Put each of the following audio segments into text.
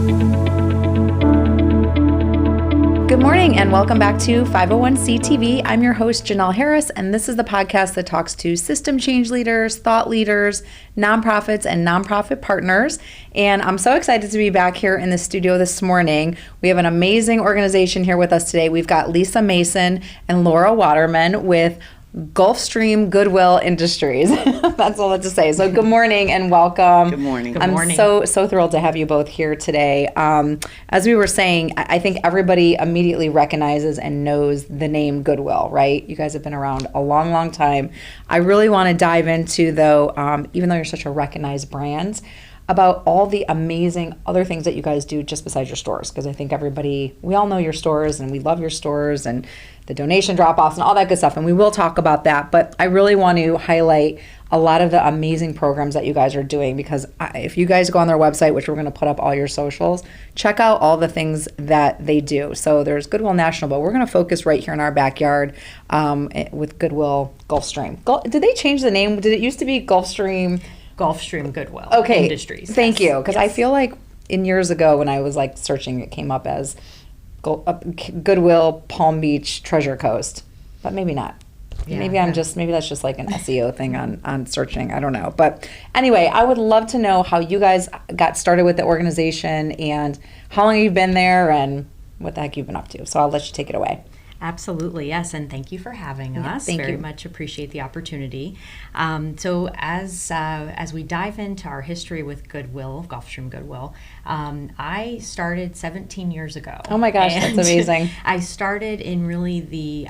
Good morning and welcome back to 501c TV. I'm your host, Janelle Harris, and this is the podcast that talks to system change leaders, thought leaders, nonprofits, and nonprofit partners. And I'm so excited to be back here in the studio this morning. We have an amazing organization here with us today. We've got Lisa Mason and Laura Waterman with Gulfstream Goodwill Industries. That's all I have to say. So good morning and welcome. Good morning. I'm so thrilled to have you both here today. As we were saying, I think everybody immediately recognizes and knows the name Goodwill, right? You guys have been around a long, long time. I really want to dive into, though, even though you're such a recognized brand, about all the amazing other things that you guys do just besides your stores. Because I think we all know your stores and we love your stores and the donation drop-offs and all that good stuff. And we will talk about that. But I really want to highlight a lot of the amazing programs that you guys are doing, because if you guys go on their website, which we're going to put up all your socials, check out all the things that they do. So there's Goodwill National, but we're going to focus right here in our backyard with Goodwill Gulfstream. Did they change the name? Did it used to be Gulfstream Goodwill Industries? Thank you, because I feel like years ago when I was like searching, it came up as Goodwill Palm Beach Treasure Coast, but maybe not. Maybe that's just like an SEO thing on searching. I don't know. But anyway, I would love to know how you guys got started with the organization and how long you've been there and what the heck you've been up to. So I'll let you take it away. Absolutely, yes, and thank you for having us. Thank Very you. Much appreciate the opportunity. So as we dive into our history with Gulfstream Goodwill, I started 17 years ago. Oh my gosh, that's amazing! I started in really the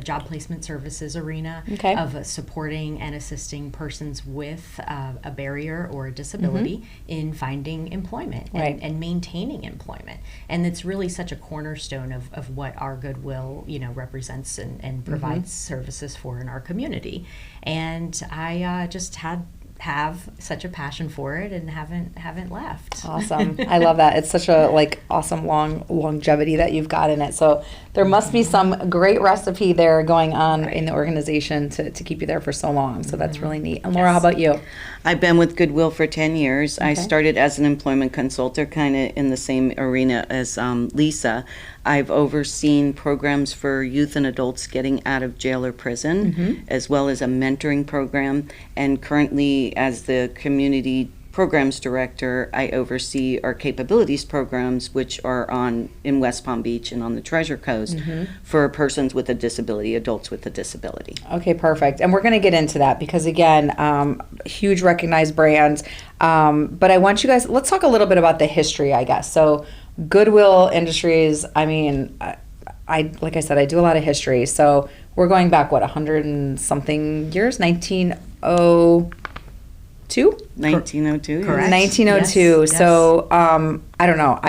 job placement services arena of supporting and assisting persons with a barrier or a disability in finding employment and maintaining employment, and it's really such a cornerstone of what our Goodwill represents and provides services for in our community. And I just have such a passion for it and haven't left. Awesome. I love that. It's such a awesome long longevity that you've got in it. So there must be some great recipe there going on in the organization to keep you there for so long. So that's really neat. And Laura, how about you? I've been with Goodwill for 10 years. I started as an employment consultant, kind of in the same arena as Lisa. I've overseen programs for youth and adults getting out of jail or prison, as well as a mentoring program. And currently, as the community programs director, I oversee our capabilities programs, which are in West Palm Beach and on the Treasure Coast for persons with a disability, adults with a disability. Okay, perfect. And we're going to get into that because, again, huge recognized brands. But I want you guys, let's talk a little bit about the history, I guess. So Goodwill Industries, I mean, I like I said, I do a lot of history. So we're going back, 100 and something years? 1902? 1902. Correct. 1902. Yes. So I don't know.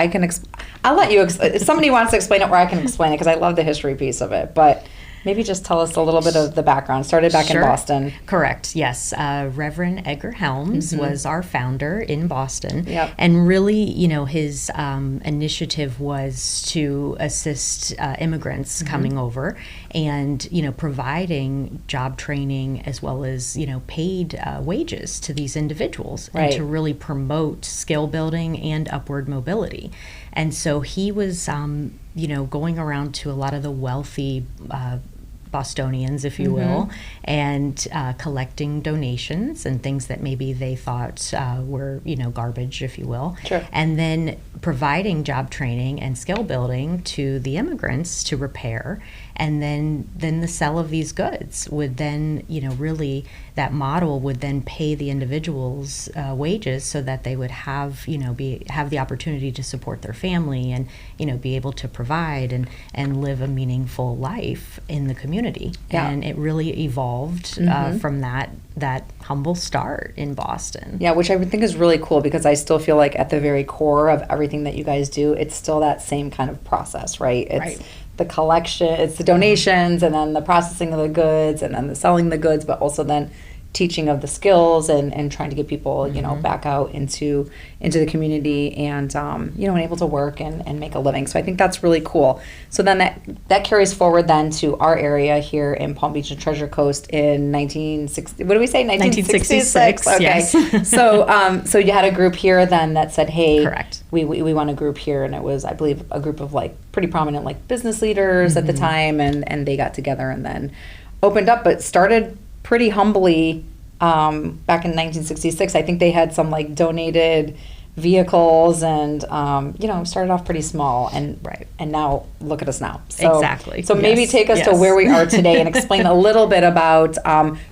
I'll let you. If somebody wants to explain it, or I can explain it because I love the history piece of it. But maybe just tell us a little bit of the background. Started back in Boston. Correct. Yes. Reverend Edgar Helms was our founder in Boston. Yep. And really, his initiative was to assist immigrants coming over and, providing job training as well as, paid wages to these individuals and to really promote skill building and upward mobility. And so he was, going around to a lot of the wealthy Bostonians, if you will, and collecting donations and things that maybe they thought were, garbage, if you will. Sure. And then providing job training and skill building to the immigrants to repair. And then the sale of these goods would then, really that model would then pay the individuals wages so that they would have, have the opportunity to support their family and, be able to provide and live a meaningful life in the community. Yeah. And it really evolved from that humble start in Boston. Yeah, which I would think is really cool because I still feel like at the very core of everything that you guys do, it's still that same kind of process, right? It's the collection, it's the donations, and then the processing of the goods, and then the selling the goods, but also then teaching of the skills and trying to get people, back out into the community and, and able to work and make a living. So I think that's really cool. So then that carries forward then to our area here in Palm Beach and Treasure Coast in 1960. What do we say? 1966. Okay. Yes. So you had a group here then that said, hey, correct. We want a group here, and it was, I believe, a group of like pretty prominent like business leaders at the time, and they got together and then opened up, but started pretty humbly back in 1966. I think they had some like donated vehicles and started off pretty small, and now look at us now. So, exactly. So maybe take us to where we are today and explain a little bit about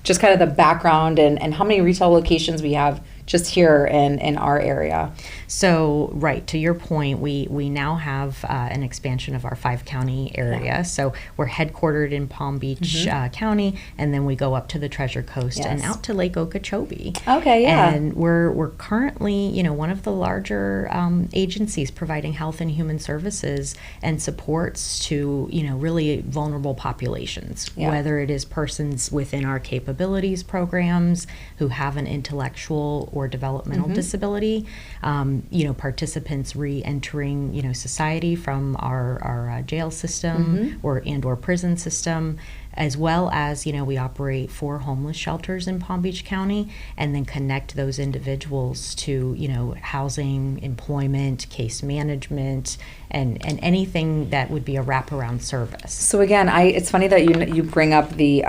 just kind of the background and how many retail locations we have just here in our area. So, right, to your point, we now have an expansion of our 5-county area. Yeah. So we're headquartered in Palm Beach County, and then we go up to the Treasure Coast and out to Lake Okeechobee. Okay, yeah. And we're currently, one of the larger agencies providing health and human services and supports to, really vulnerable populations, whether it is persons within our capabilities programs who have an intellectual or developmental disability, participants re-entering, society from our jail system or prison system, as well as, we operate 4 homeless shelters in Palm Beach County, and then connect those individuals to, housing, employment, case management, and anything that would be a wraparound service. So again, it's funny that you bring up the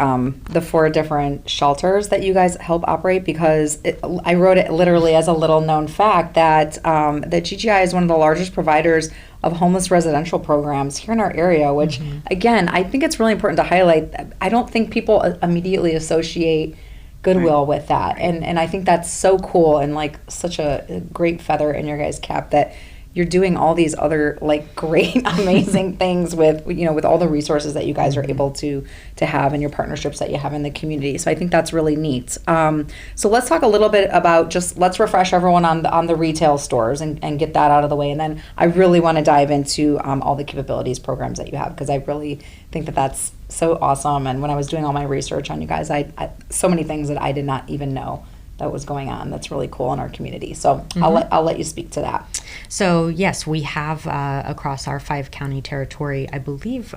4 different shelters that you guys help operate, because I wrote it literally as a little known fact that that GGI is one of the largest providers of homeless residential programs here in our area, which again, I think it's really important to highlight. I don't think people immediately associate Goodwill with that. And I think that's so cool and like such a great feather in your guys' cap that you're doing all these other like great, amazing things with all the resources that you guys are able to have and your partnerships that you have in the community. So I think that's really neat. So let's talk a little bit about let's refresh everyone on the retail stores and get that out of the way. And then I really want to dive into all the capabilities programs that you have, because I really think that that's so awesome. And when I was doing all my research on you guys, I so many things that I did not even know that was going on. That's really cool in our community. So I'll let you speak to that. So yes, we have across our 5-county territory, I believe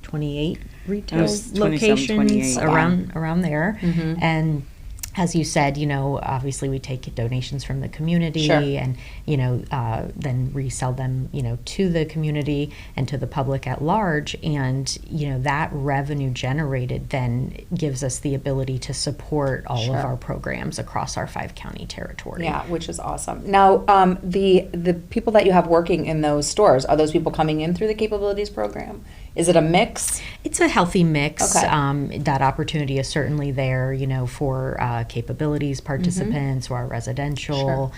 28 retail locations around there. And as you said, obviously we take donations from the community and, then resell them, to the community and to the public at large. And, that revenue generated then gives us the ability to support all of our programs across our 5-county territory. Yeah, which is awesome. Now, the people that you have working in those stores, are those people coming in through the capabilities program? Is it a mix? It's a healthy mix. Okay. That opportunity is certainly there, for capabilities participants or our residential.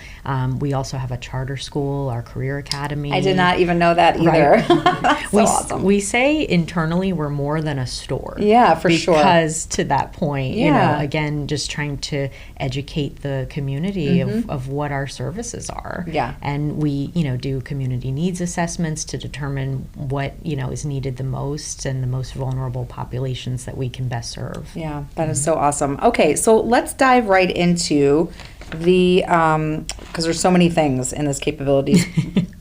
We also have a charter school, our career academy. I did not even know that either. Right. So awesome. We say internally we're more than a store. Yeah, for sure. Because to that point, again, just trying to educate the community of what our services are. Yeah. And we, do community needs assessments to determine what, is needed the most and the most vulnerable populations that we can best serve. Yeah, that is so awesome. Okay, so let's dive right into the, because there's so many things in this capabilities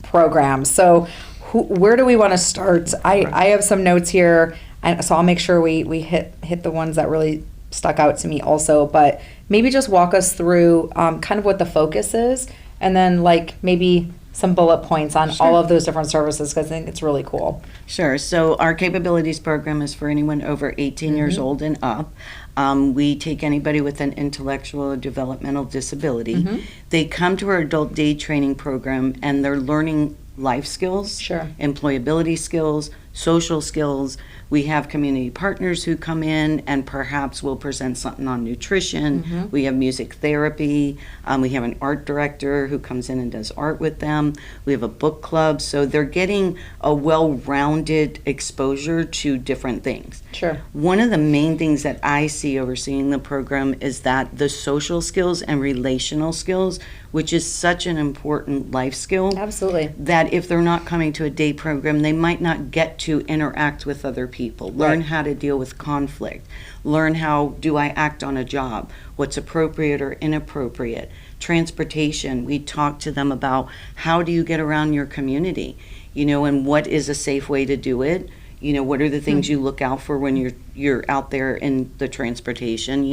program. So where do we want to start? I have some notes here, so I'll make sure we hit the ones that really stuck out to me also, but maybe just walk us through kind of what the focus is, and then like maybe some bullet points on all of those different services, because I think it's really cool. Sure. So our capabilities program is for anyone over 18 years old and up. We take anybody with an intellectual or developmental disability. They come to our adult day training program and they're learning life skills, employability skills, social skills. We have community partners who come in and perhaps will present something on nutrition. We have music therapy. We have an art director who comes in and does art with them. We have a book club. So they're getting a well-rounded exposure to different things. Sure. One of the main things that I see overseeing the program is that the social skills and relational skills which is such an important life skill. Absolutely. That if they're not coming to a day program, they might not get to interact with other people, learn how to deal with conflict, learn how do I act on a job, what's appropriate or inappropriate. Transportation, we talk to them about how do you get around your community, and what is a safe way to do it. What are the things you look out for when you're out there in the transportation,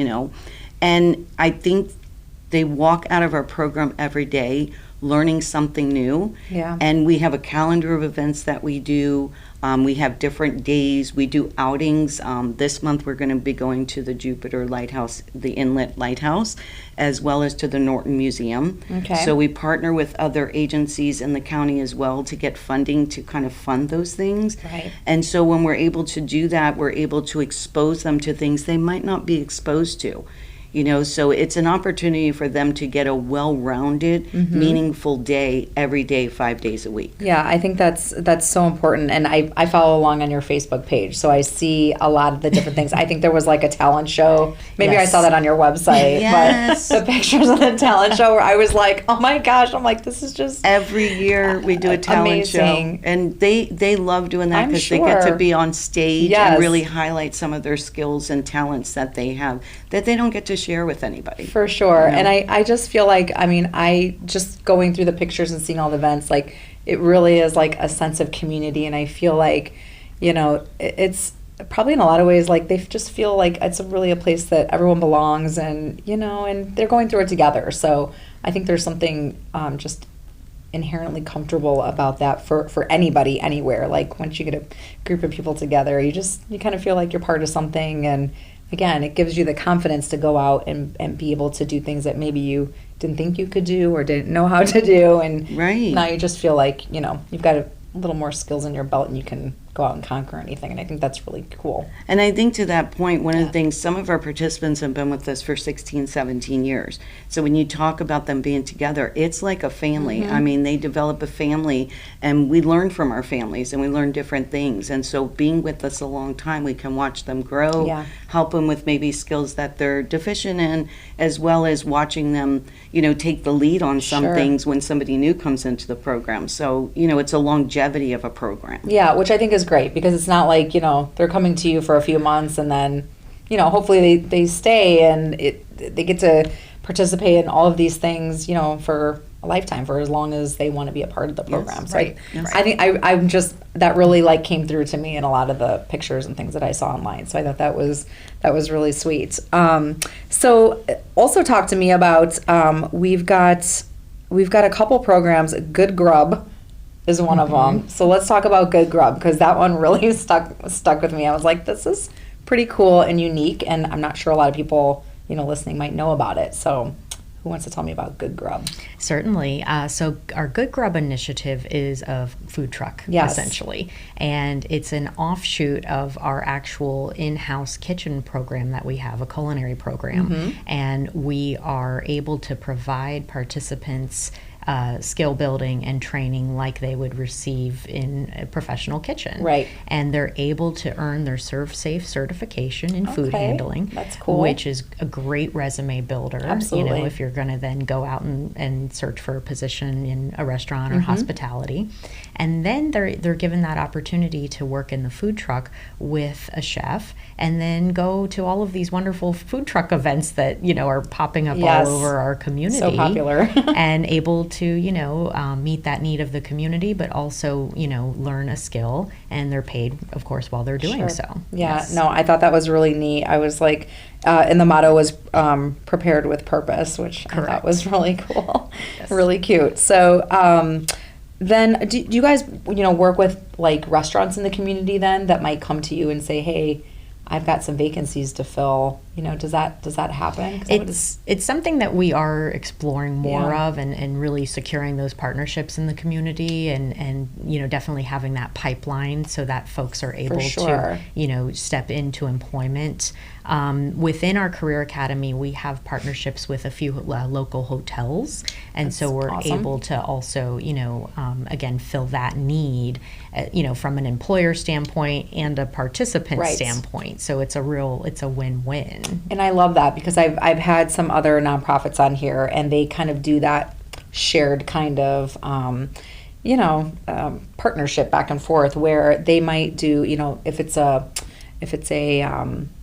And I think they walk out of our program every day learning something new. Yeah. And we have a calendar of events that we do. We have different days. We do outings. This month we're going to be going to the Jupiter Lighthouse, the Inlet Lighthouse, as well as to the Norton Museum. Okay. So we partner with other agencies in the county as well to get funding to kind of fund those things. Right. And so when we're able to do that, we're able to expose them to things they might not be exposed to. So it's an opportunity for them to get a well-rounded, meaningful day every day, 5 days a week. Yeah, I think that's so important. And I follow along on your Facebook page, so I see a lot of the different things. I think there was like a talent show. Maybe I saw that on your website. Yes. But the pictures of the talent show where I was like, oh my gosh, I'm like, this is just every year we do a talent amazing. show. And they love doing that because they get to be on stage and really highlight some of their skills and talents that they have that they don't get to share with anybody. For sure. And I just feel like, I just going through the pictures and seeing all the events, like it really is like a sense of community. And I feel like, it's probably in a lot of ways, like they just feel like it's really a place that everyone belongs and, and they're going through it together. So I think there's something just inherently comfortable about that for anybody, anywhere. Like once you get a group of people together, you kind of feel like you're part of something. And again, it gives you the confidence to go out and be able to do things that maybe you didn't think you could do or didn't know how to do. And now you just feel like, you've got a little more skills in your belt and you can go out and conquer anything. And I think that's really cool. And I think to that point, one of the things, some of our participants have been with us for 16, 17 years. So when you talk about them being together, it's like a family. They develop a family and we learn from our families and we learn different things. And so being with us a long time, we can watch them grow, help them with maybe skills that they're deficient in, as well as watching them, take the lead on some things when somebody new comes into the program. So, it's a longevity of a program. Yeah, which I think is great because it's not like, they're coming to you for a few months and then, hopefully they stay and they get to participate in all of these things, for a lifetime, for as long as they want to be a part of the program. So I think I'm just, that really like came through to me in a lot of the pictures and things that I saw online. So I thought that was really sweet. So also talk to me about, we've got a couple programs. Good Grub is one of them. So let's talk about Good Grub because that one really stuck with me. I was like, this is pretty cool and unique, and I'm not sure a lot of people, listening might know about it. So who wants to tell me about Good Grub? Certainly. So our Good Grub initiative is a food truck, essentially. And it's an offshoot of our actual in-house kitchen program that we have, a culinary program. And we are able to provide participants skill building and training like they would receive in a professional kitchen. Right. And they're able to earn their Serve Safe certification in food handling. That's cool. Which is a great resume builder. Absolutely. If you're going to then go out and search for a position in a restaurant or hospitality. And then they're given that opportunity to work in the food truck with a chef and then go to all of these wonderful food truck events that, are popping up all over our community. So popular. And able to, meet that need of the community, but also, learn a skill, and they're paid, of course, while they're doing so. Yeah, no, I thought that was really neat. I was like, and the motto was prepared with purpose, which I thought was really cool, really cute. So then do you guys, work with like restaurants in the community then that might come to you and say, hey, I've got some vacancies to fill. Does that happen? It's something that we are exploring more of and really securing those partnerships in the community and definitely having that pipeline so that folks are able to step into employment. Within our Career Academy, we have partnerships with a few local hotels, and so we're able to also again fill that need from an employer standpoint and a participant standpoint. So it's a win-win. And I love that because I've had some other nonprofits on here and they kind of do that shared kind of, partnership back and forth where they might do, if it's a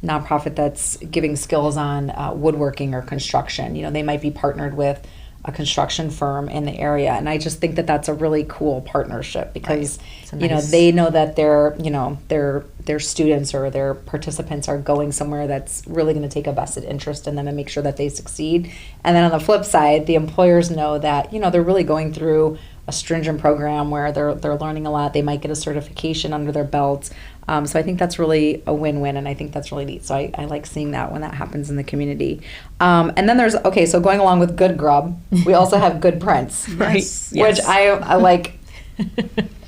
nonprofit that's giving skills on woodworking or construction, they might be partnered with a construction firm in the area, and I just think that that's a really cool partnership because they know that their students or their participants are going somewhere that's really going to take a vested interest in them and make sure that they succeed. And then on the flip side, the employers know that they're really going through a stringent program where they're learning a lot. They might get a certification under their belt. So I think that's really a win-win, and I think that's really neat. So I like seeing that when that happens in the community. And then there's, so going along with Good Grub, we also have Good Prints, Yes. which I like.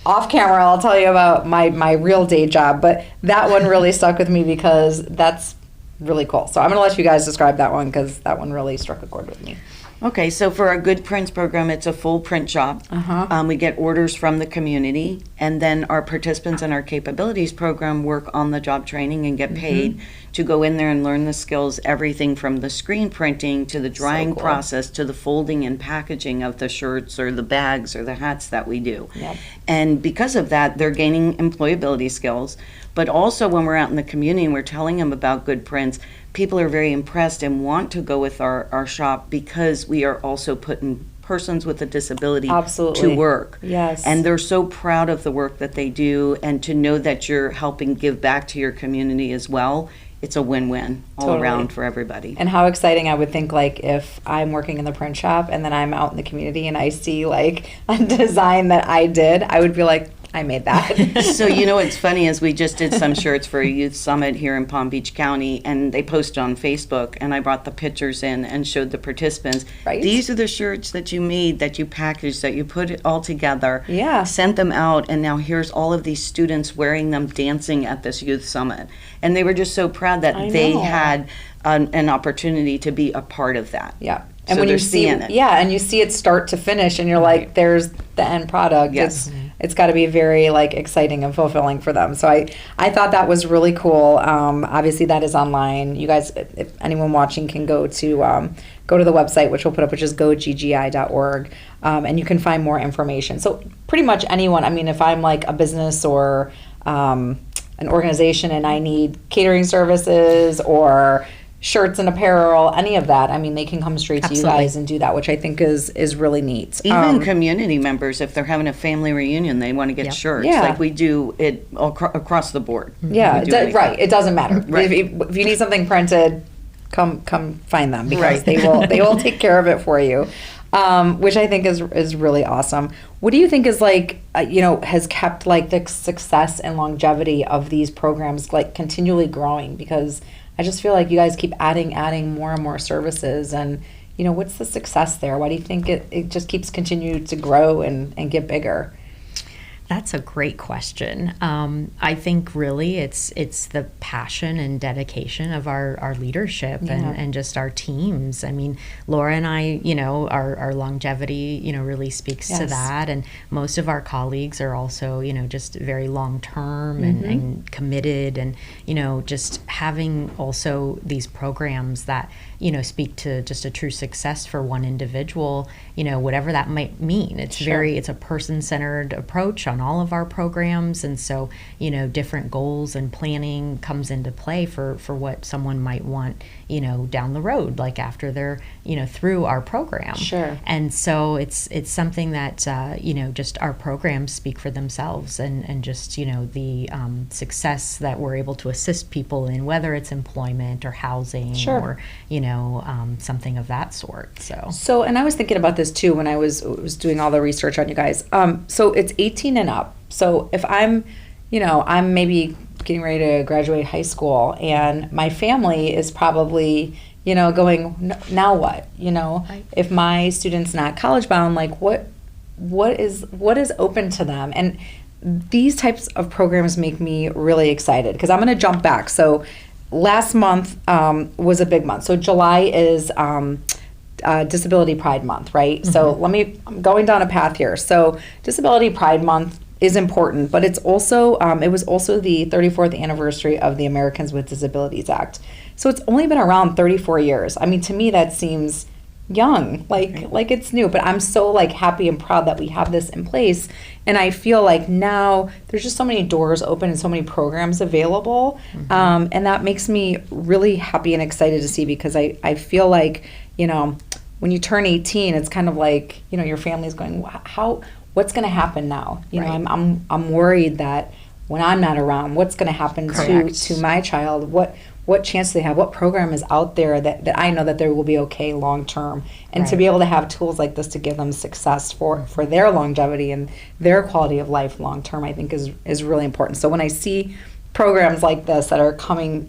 Off camera, I'll tell you about my real day job, but that one really stuck with me because that's really cool. So I'm going to let you guys describe that one because that one really struck a chord with me. Okay, so for our Good Prints program, it's a full print shop. We get orders from the community, and then our participants in our capabilities program work on the job training and get paid to go in there and learn the skills, everything from the screen printing to the drying process to the folding and packaging of the shirts or the bags or the hats that we do. Yep. And because of that, they're gaining employability skills. But also when we're out in the community and we're telling them about Good Prints, people are very impressed and want to go with our shop because we are also putting persons with a disability to work. Yes. And they're so proud of the work that they do, and to know that you're helping give back to your community as well. It's a win-win all around for everybody. And how exciting I would think, like, if I'm working in the print shop and then I'm out in the community and I see, like, a design that I did, I would be like, I made that. So, what's funny is we just did some shirts for a youth summit here in Palm Beach County, and they posted on Facebook, and I brought the pictures in and showed the participants. Right. These are the shirts that you made, that you packaged, that you put it all together. Yeah. Sent them out, and now here's all of these students wearing them dancing at this youth summit. And they were just so proud that they had an opportunity to be a part of that. Yeah. And so when they're you see seeing it. Yeah, and you see it start to finish, and you're like, there's the end product. Yes. It's got to be very, like, exciting and fulfilling for them. So I thought that was really cool. Obviously, that is online. You guys, if anyone watching, can go to the website, which we'll put up, which is goggi.org, and you can find more information. So pretty much anyone, I mean, if I'm like a business or an organization and I need catering services or shirts and apparel, any of that, I mean, they can come straight to you guys and do that, which I think is really neat. Even community members, if they're having a family reunion, they want to get shirts. Yeah. Like we do it across the board. Yeah, right. It doesn't matter. Right. If you need something printed, come find them because they will take care of it for you, which I think is really awesome. What do you think is like has kept like the success and longevity of these programs like continually growing? Because I just feel like you guys keep adding more and more services, and what's the success there? Why do you think it just keeps continuing to grow and get bigger? That's a great question. I think really it's the passion and dedication of our leadership and just our teams. I mean, Laura and I, our longevity, really speaks to that. And most of our colleagues are also, just very long-term and committed, and, just having also these programs that, speak to just a true success for one individual, whatever that might mean. It's it's a person-centered approach on all of our programs, and so different goals and planning comes into play for what someone might want down the road, like after they're through our program. Sure. And so it's something that just our programs speak for themselves, and just the success that we're able to assist people in, whether it's employment or housing or something of that sort. So and I was thinking about this too when I was doing all the research on you guys. So it's 18 and up. So if I'm maybe getting ready to graduate high school, and my family is probably going, now what? If my student's not college bound, like what is open to them? And these types of programs make me really excited because I'm going to jump back. So last month was a big month. So July is Disability Pride Month, right? So I'm going down a path here. So Disability Pride Month is important, but it's also it was also the 34th anniversary of the Americans with Disabilities Act. So it's only been around 34 years. I mean, to me, that seems young, like it's new, but I'm so like happy and proud that we have this in place. And I feel like now there's just so many doors open and so many programs available. And that makes me really happy and excited to see, because I feel like, you know, when you turn 18, it's kind of like, you know, your family's going, what's going to happen now? You know, I'm worried that when I'm not around, what's going to happen to my child? What chance do they have? What program is out there that I know that they will be okay long term? And to be able to have tools like this to give them success for their longevity and their quality of life long term, I think is really important. So when I see programs like this that are coming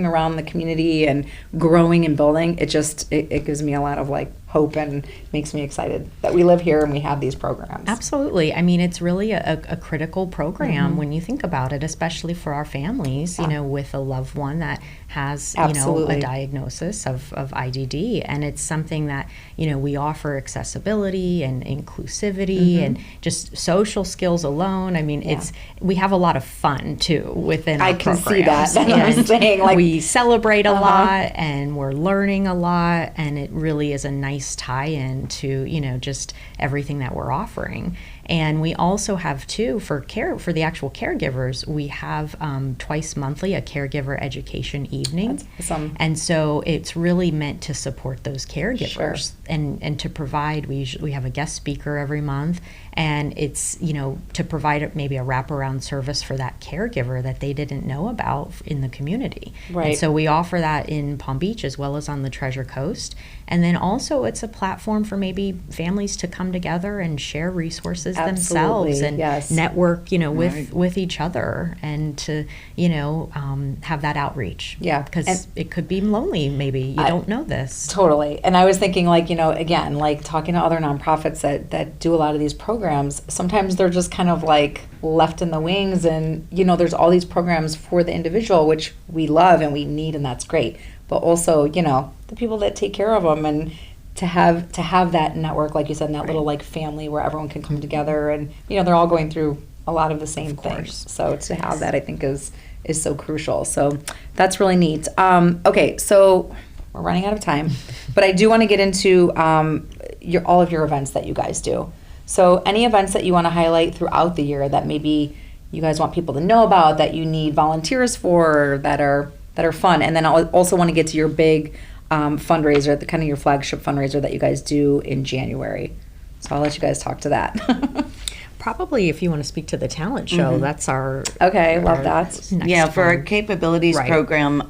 around the community and growing and building, it gives me a lot of like hope and makes me excited that we live here and we have these programs. Absolutely. I mean, it's really a critical program when you think about it, especially for our families, you know, with a loved one that has, you know, a diagnosis of IDD. And it's something that, you know, we offer accessibility and inclusivity and just social skills alone. I mean, we have a lot of fun too within our programs. I can see that. That's what I'm saying. Like, we celebrate a lot and we're learning a lot, and it really is a nice tie-in to, you know, just everything that we're offering. And we also have too, for the actual caregivers, we have twice monthly a caregiver education evening. That's awesome. And so it's really meant to support those caregivers and to provide. We have a guest speaker every month, and it's, you know, to provide maybe a wraparound service for that caregiver that they didn't know about in the community. Right. And so we offer that in Palm Beach as well as on the Treasure Coast. And then also it's a platform for maybe families to come together and share resources themselves and network, you know, with each other, and to, you know, have that outreach. Yeah. Because it could be lonely, maybe. You don't know this. Totally. And I was thinking, like, you know, again, like talking to other nonprofits that do a lot of these programs, sometimes they're just kind of like left in the wings, and, you know, there's all these programs for the individual, which we love and we need, and that's great. But also, you know, the people that take care of them, and to have that network, like you said, and that little like family where everyone can come together, and, you know, they're all going through a lot of the same things. So to have that, I think is so crucial. So that's really neat. Okay, so we're running out of time, but I do want to get into all of your events that you guys do. So any events that you want to highlight throughout the year that maybe you guys want people to know about, that you need volunteers for, that are fun. And then I also want to get to your big fundraiser, the kind of your flagship fundraiser that you guys do in January. So I'll let you guys talk to that. Probably if you want to speak to the talent show, that's our... Okay, love that. For our capabilities program,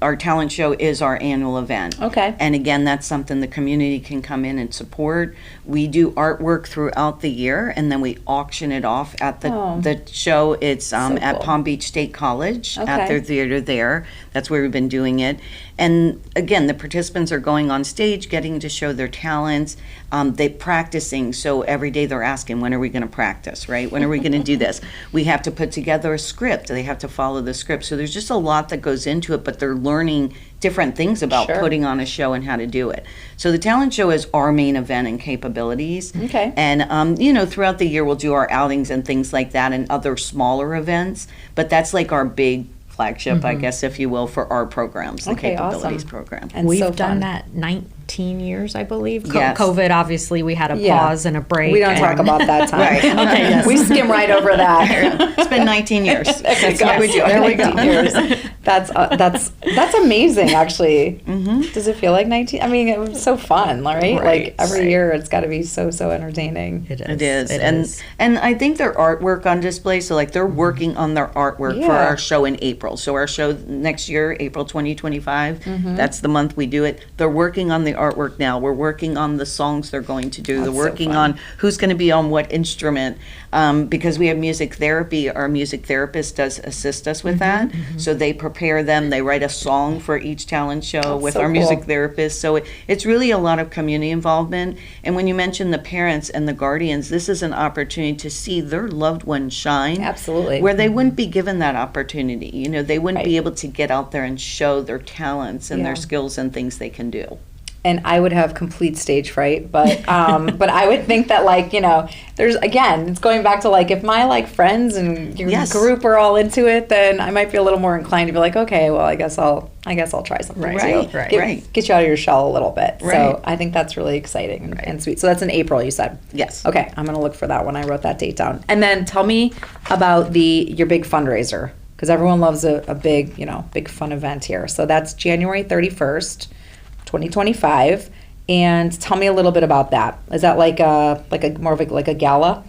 our talent show is our annual event. Okay. And again, that's something the community can come in and support. We do artwork throughout the year, and then we auction it off at the show. It's at Palm Beach State College, at their theater there. That's where we've been doing it. And again, the participants are going on stage, getting to show their talents. They're practicing, so every day they're asking, when are we going to practice, right? When are we going to do this? We have to put together a script. They have to follow the script. So there's just a lot that goes into it, but they're learning different things about putting on a show and how to do it. So the talent show is our main event and capabilities. Okay. And, you know, throughout the year we'll do our outings and things like that and other smaller events, but that's like our big flagship, I guess, if you will, for our programs, the capabilities program. And we've done that 19 years, I believe. COVID, obviously, we had a pause and a break. We don't talk about that time. Right. Okay, yes. We skim right over that. It's been 19 years. That's what we do. There we go. That's amazing, actually. Does it feel like 19? I mean, it was so fun, right? Like every year, it's got to be so entertaining. It is. And I think their artwork on display. So like they're working on their artwork for our show in April. So our show next year, April 2025. That's the month we do it. They're working on the artwork now. We're working on the songs they're going to do. They're working on who's going to be on what instrument. Because we have music therapy, our music therapist does assist us with that. So they prepare them. They write a song for each talent show with our music therapist. So it's really a lot of community involvement. And when you mention the parents and the guardians, this is an opportunity to see their loved ones shine. Absolutely. Where they wouldn't be given that opportunity. You know, they wouldn't be able to get out there and show their talents and their skills and things they can do. And I would have complete stage fright, but but I would think that, like, you know, there's, again, it's going back to, like, if my, like, friends and your group are all into it, then I might be a little more inclined to be like, okay, well, I guess I'll I guess I'll try something Right, too. right. Get you out of your shell a little bit. Right. So I think that's really exciting and sweet. So that's in April, you said? Yes. Okay, I'm going to look for that when I wrote that date down. And then tell me about your big fundraiser, because everyone loves a big, big fun event here. So that's January 31st, 2025. And tell me a little bit about that. Is that like a more of a gala?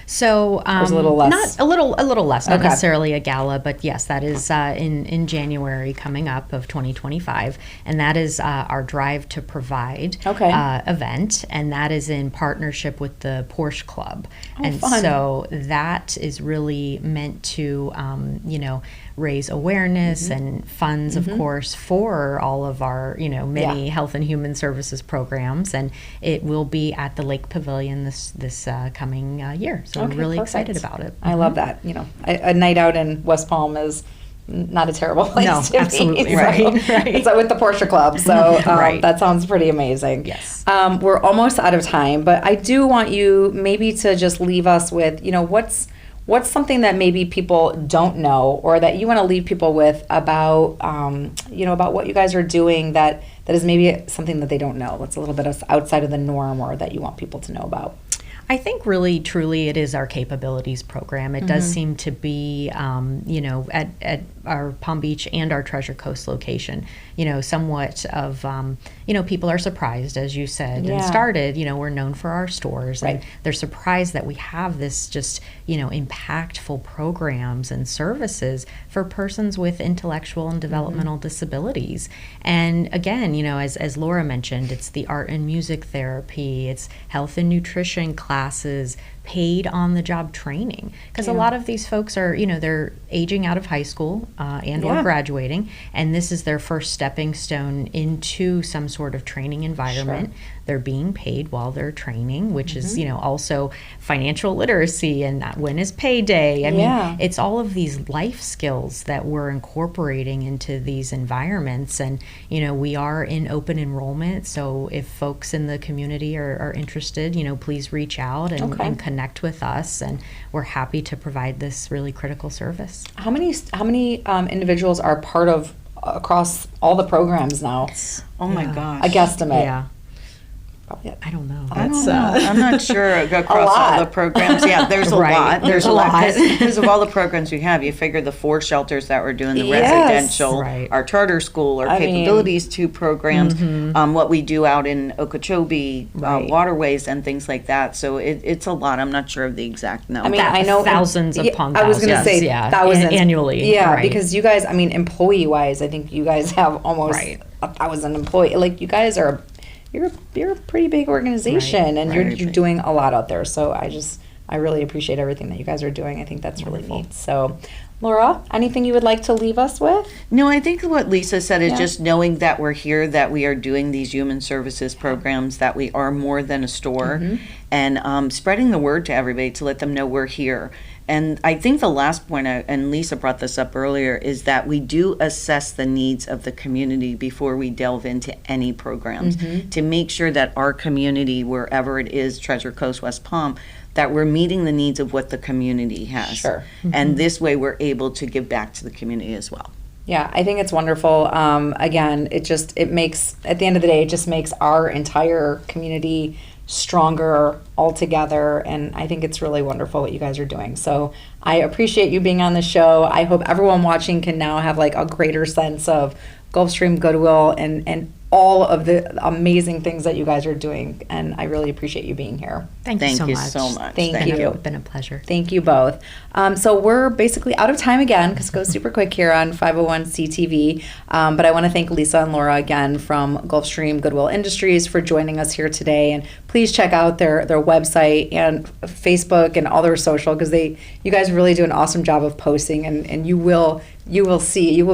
So Or is it a little less? not a little less, not Okay. necessarily a gala, but yes, that is in January coming up of 2025, and that is our Drive to Provide event, and that is in partnership with the Porsche Club, and fun. so that is really meant to raise awareness and funds, of course, for all of our many health and human services programs, and it will be at the Lake Pavilion this coming year. So we're really excited about it. I love that. A night out in West Palm is not a terrible place No, to be. absolutely, So right. It's with the Porsche Club, so Right. that sounds pretty amazing. Yes. We're almost out of time, but I do want you maybe to just leave us with, what's something that maybe people don't know, or that you want to leave people with about, about what you guys are doing that is maybe something that they don't know. That's a little bit outside of the norm, or that you want people to know about. I think really, truly, it is our capabilities program. It does seem to be, at our Palm Beach and our Treasure Coast location, somewhat of, people are surprised, as you said, and started, we're known for our stores, and they're surprised that we have this just, impactful programs and services for persons with intellectual and developmental disabilities. And again, as Laura mentioned, it's the art and music therapy, it's health and nutrition classes, paid on the job training, because a lot of these folks are they're aging out of high school and or graduating, and this is their first stepping stone into some sort of training environment. They're being paid while they're training, which is also financial literacy, and when is payday. I mean, it's all of these life skills that we're incorporating into these environments, and we are in open enrollment, so if folks in the community are interested, please reach out and connect with us, and we're happy to provide this really critical service. How many individuals are part of across all the programs now? Oh my gosh. A guesstimate. Yeah. Probably I don't know. I'm not sure across lot. all the programs. Yeah, there's a Right. lot. There's A a lot. lot. Because of all the programs we have, you figure the 4 shelters that we're doing, the Yes. residential, Right. our charter school, our I mean- capabilities 2 programs, what we do out in Okeechobee, Right. waterways and things like that. So it's a lot. I'm not sure of the exact number. I mean, I know thousands upon I was going to thousands, say yeah, thousands annually. Yeah, right. because you guys, employee-wise, I think you guys have almost Right. 1,000 employees. Like, you guys are, you're a pretty big organization, and Right. you're doing a lot out there. So I really appreciate everything that you guys are doing. I think that's really neat. So, Laura, anything you would like to leave us with? No, I think what Lisa said is Yeah. just knowing that we're here, that we are doing these human services programs, that we are more than a store, and spreading the word to everybody to let them know we're here. And I think the last point, and Lisa brought this up earlier, is that we do assess the needs of the community before we delve into any programs to make sure that our community, wherever it is, Treasure Coast, West Palm, that we're meeting the needs of what the community has. Sure. And this way we're able to give back to the community as well. Yeah, I think it's wonderful. Again, it makes, at the end of the day, it just makes our entire community stronger altogether, and I think it's really wonderful what you guys are doing. So I appreciate you being on the show. I hope everyone watching can now have like a greater sense of Gulfstream Goodwill and all of the amazing things that you guys are doing, and I really appreciate you being here. Thank you so much. Thank you. It's been a pleasure. Thank you both. So we're basically out of time again, because it goes super quick here on 501 CTV. But I want to thank Lisa and Laura again from Gulfstream Goodwill Industries for joining us here today. And please check out their website and Facebook and all their social, because you guys really do an awesome job of posting, and you will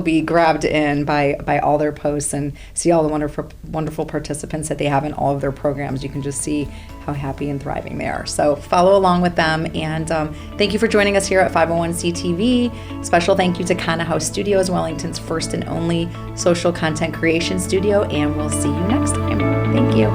be grabbed in by all their posts and see all the wonderful participants that they have in all of their programs. You can just see how happy and thriving they are. So follow along with them, and thank you for joining us here at 501 CTV. Special thank you to Kana House Studios, Wellington's first and only social content creation studio, and we'll see you next time. Thank you.